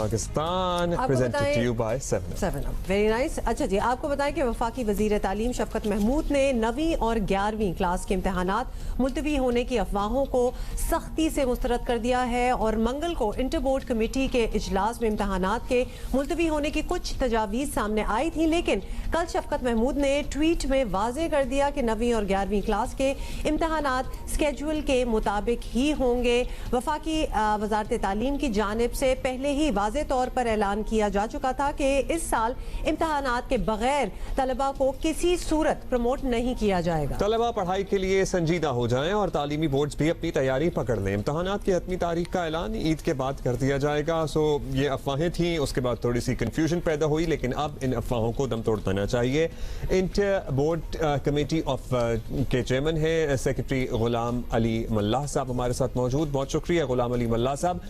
Pakistan, presented to you by 7 up. Very nice. अच्छा जी, आपको बताएं कि वफाकी वजीर तालीम शफकत महमूद ने 9वीं और 11वीं क्लास के इम्तहानात मुलतवी होने की अफवाहों को सख्ती से मुस्तरद कर दिया है और मंगल को इंटर बोर्ड कमेटी के इजलास में इम्तहानात के मुलतवी होने की कुछ तजावीज़ सामने आई थी, लेकिन कल शफकत महमूद ने ट्वीट में वाजे कर दिया कि 9वीं और 11वीं क्लास के इम्तहानात स्केड्यूल के मुताबिक ही होंगे। वफाकी वजारत तालीम की जानिब से पहले ही वाज़े तौर पर ऐलान किया जा चुका था कि इस साल इम्तहानात के बगैर तलबा को किसी सूरत प्रमोट नहीं किया जाएगा। तलबा पढ़ाई के लिए संजीदा हो जाएं और तालीमी बोर्ड्स भी अपनी तैयारी पकड़ लें। इम्तहानात की हतमी तारीख का ऐलान ईद के बाद कर दिया जाएगा। सो ये अफवाहें थी, उसके बाद थोड़ी सी कंफ्यूजन पैदा हुई, लेकिन अब इन अफवाहों को दम तोड़ देना चाहिए। इंटर बोर्ड कमेटी ऑफ के चेयरमैन है सेक्रेटरी गुलाम अली मल्लाह साहब हमारे साथ मौजूद। बहुत शुक्रिया गुलाम अली मल्लाह साहब।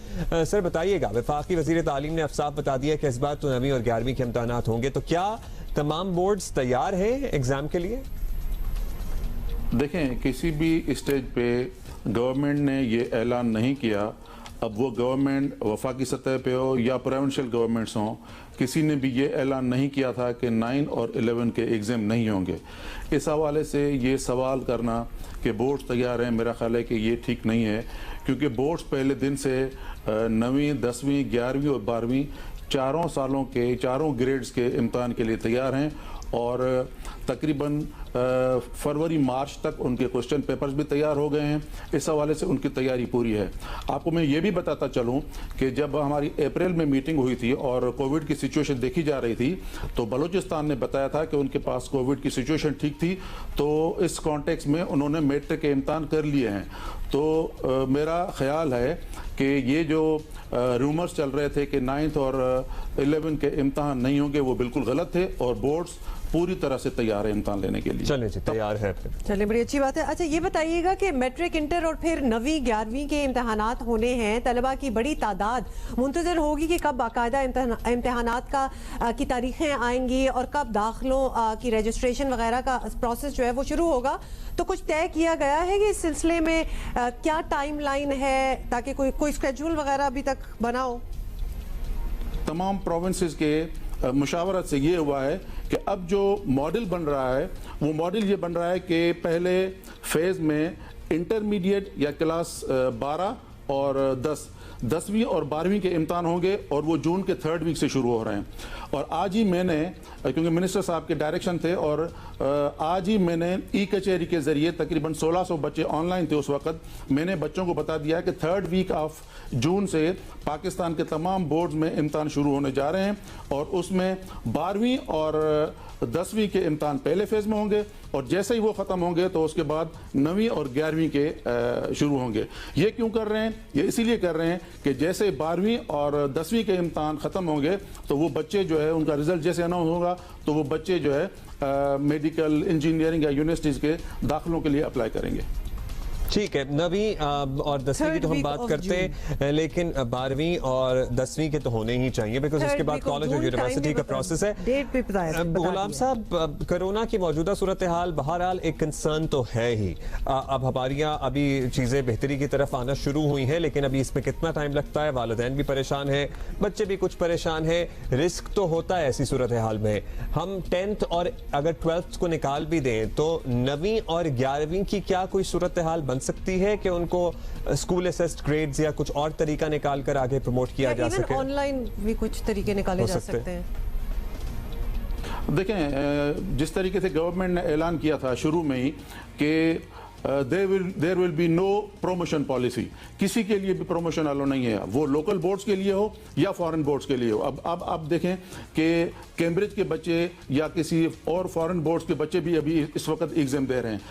सर बताइएगा, वफाकी वज़ीर तालीम ने साफ बता दिया कि इस बार तो 9वीं और 11वीं के इम्तहानात होंगे, तो क्या तमाम बोर्ड्स तैयार हैं एग्जाम के लिए? देखें, किसी भी स्टेज पे गवर्नमेंट ने ये ऐलान नहीं किया, अब वो गवर्नमेंट वफाकी सतह पे हो या प्रोविंशियल गवर्नमेंट्स हों, किसी ने भी ये ऐलान नहीं किया था कि 9 और 11 के एग्ज़ाम नहीं होंगे। इस हवाले से ये सवाल करना कि बोर्ड्स तैयार हैं, मेरा ख्याल है कि ये ठीक नहीं है, क्योंकि बोर्ड्स पहले दिन से 9वीं, 10वीं, 11वीं और 12वीं चारों सालों के चारों ग्रेड्स के इम्तहान के लिए तैयार हैं और तकरीबन फरवरी मार्च तक उनके क्वेश्चन पेपर्स भी तैयार हो गए हैं। इस हवाले से उनकी तैयारी पूरी है। आपको मैं ये भी बताता चलूं कि जब हमारी अप्रैल में मीटिंग हुई थी और कोविड की सिचुएशन देखी जा रही थी, तो बलूचिस्तान ने बताया था कि उनके पास कोविड की सिचुएशन ठीक थी, तो इस कॉन्टेक्स्ट में उन्होंने मैट्रिक के इम्तहान कर लिए हैं। तो मेरा ख्याल है कि ये जो रूमर्स चल रहे थे कि 9th और 11 के इम्तहान नहीं होंगे, वो बिल्कुल गलत थे और बोर्ड्स पूरी तरह से तैयार है इम्तहान लेने के लिए। चलिए जी, तैयार है फिर। चलिए, बड़ी अच्छी बात है। अच्छा, ये बताइएगा कि मैट्रिक, इंटर और फिर 9वीं 11वीं के इम्तहानात होने हैं, तलबा की बड़ी तादाद मुंतजर होगी कि कब बाकायदा इम्तहानात की तारीखें आएंगी और कब दाखिलों की रजिस्ट्रेशन वगैरह का प्रोसेस जो है वो शुरू होगा। तो कुछ तय किया गया है कि इस सिलसिले में क्या टाइम लाइन है, ताकि कोई स्केड्यूल वगैरह अभी तक बना हो? तमाम प्रोविंसेस के मुशावरत से ये हुआ है कि अब जो मॉडल बन रहा है, वो मॉडल ये बन रहा है कि पहले फेज़ में इंटरमीडिएट या क्लास 12 और 10वीं और 12वीं के इम्तहान होंगे और वो जून के 3rd वीक से शुरू हो रहे हैं। और आज ही मैंने, क्योंकि मिनिस्टर साहब के डायरेक्शन थे, और आज ही मैंने ई कचहरी के ज़रिए तकरीबन 1600 बच्चे ऑनलाइन थे उस वक्त, मैंने बच्चों को बता दिया कि 3rd वीक ऑफ जून से पाकिस्तान के तमाम बोर्ड्स में इम्तहान शुरू होने जा रहे हैं और उसमें 12वीं और 10वीं के इम्तहान पहले फेज़ में होंगे और जैसे ही वो ख़त्म होंगे तो उसके बाद 9वीं और 11वीं के शुरू होंगे। ये क्यों कर रहे हैं? ये इसीलिए कर रहे हैं कि जैसे 12वीं और 10वीं के इम्तहान ख़त्म होंगे तो वो बच्चे जो है, उनका रिजल्ट जैसे अनाउंस होगा तो वो बच्चे जो है मेडिकल, इंजीनियरिंग या यूनिवर्सिटीज़ के दाखिलों के लिए अप्लाई करेंगे। ठीक है, 9वीं और 10वीं की तो हम बात करते हैं, लेकिन 12वीं और 10वीं के तो होने ही चाहिए, बिकॉज उसके बाद कॉलेज और यूनिवर्सिटी का प्रोसेस है। गुलाम साहब, कोरोना की मौजूदा सूरत हाल बहरहाल एक कंसर्न तो है ही। अब हमारी यहाँ अभी चीज़ें बेहतरी की तरफ आना शुरू हुई हैं, लेकिन अभी इसमें कितना टाइम लगता है, वालिदैन भी परेशान हैं, बच्चे भी कुछ परेशान हैं, रिस्क तो होता है ऐसी सूरत हाल में। हम 10th और अगर 12th को निकाल भी दें तो 9वीं और 11वीं की क्या कोई सूरत हाल बन सकती है कि उनको स्कूल असेस्ड ग्रेड्स या कुछ और तरीका निकाल कर आगे प्रमोट किया जा सके? ऑनलाइन भी कुछ तरीके निकाले जा सकते हैं। देखें, जिस तरीके से गवर्नमेंट ने ऐलान किया था शुरू में ही कि there will be no promotion policy, किसी के लिए भी प्रोमोशन अलो नहीं है, वो लोकल बोर्ड्स के लिए हो या फॉरेन बोर्ड्स के लिए हो। अब आप देखें कि कैम्ब्रिज के बच्चे या किसी और फॉरेन बोर्ड्स के बच्चे भी अभी इस वक्त एग्जाम दे रहे हैं।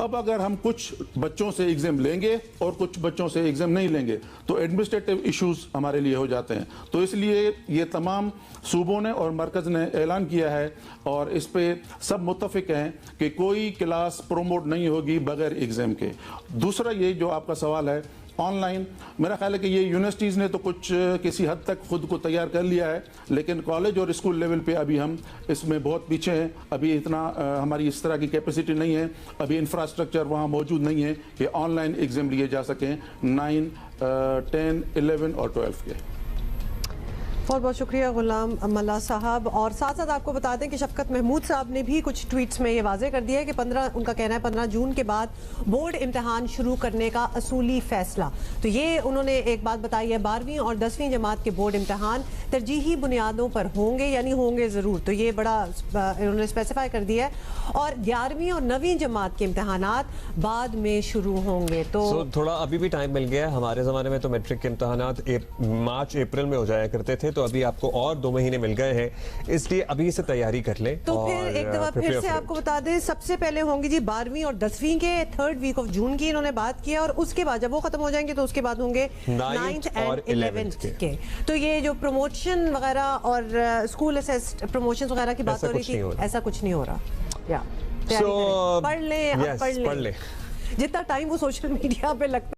अब अगर हम कुछ बच्चों से एग्जाम लेंगे और कुछ बच्चों से एग्जाम नहीं लेंगे तो एडमिनिस्ट्रेटिव इश्यूज हमारे लिए हो जाते हैं। तो इसलिए ये तमाम सूबों ने और मरकज़ ने ऐलान किया है और इस पे सब मुत्तफिक हैं कि कोई क्लास प्रोमोट नहीं होगी बगैर एग्जाम के। दूसरा, ये जो आपका सवाल है ऑनलाइन, मेरा ख्याल है कि ये यूनिवर्सिटीज़ ने तो कुछ किसी हद तक खुद को तैयार कर लिया है, लेकिन कॉलेज और स्कूल लेवल पे अभी हम इसमें बहुत पीछे हैं। अभी इतना हमारी इस तरह की कैपेसिटी नहीं है, अभी इंफ्रास्ट्रक्चर वहाँ मौजूद नहीं है कि ऑनलाइन एग्ज़ाम लिए जा सकें 9, 10, 11 और 12 के। बहुत बहुत शुक्रिया गुलाम मल्ला साहब। और साथ साथ आपको बता दें कि शफकत महमूद साहब ने भी कुछ ट्वीट्स में ये वाजे कर दिया है कि 15 उनका कहना है 15 जून के बाद बोर्ड इम्तिहान शुरू करने का असूली फैसला। तो ये उन्होंने एक बात बताई है, 12वीं और 10वीं जमात के बोर्ड इम्तिहान तरजीही बुनियादों पर होंगे, यानी होंगे ज़रूर। तो ये बड़ा उन्होंने स्पेसिफाई कर दिया है। और 11वीं और 9वीं जमात के इम्तिहानात बाद में शुरू होंगे। तो थोड़ा अभी भी टाइम मिल गया है। हमारे ज़माने में तो मैट्रिक के इम्तिहानात मार्च अप्रैल में हो जाया करते थे, तो अभी आपको और 2 महीने मिल गए हैं, इसलिए अभी से तैयारी कर लें। तो फिर एक दफा फिर से आपको बता दें, सबसे पहले होंगी जी 12वीं और 10वीं के 3rd वीक ऑफ जून की इन्होंने बात किया, और उसके बाद जब वो खत्म हो जाएंगे तो उसके बाद होंगे 9th एंड 11th के। तो ये जो प्रमोशन वगैरह और स्कूल असेस्ड प्रमोशन वगैरह की बात हो रही थी, ऐसा कुछ नहीं हो रहा। या पढ़ लें, जितना टाइम वो सोशल मीडिया पे लगता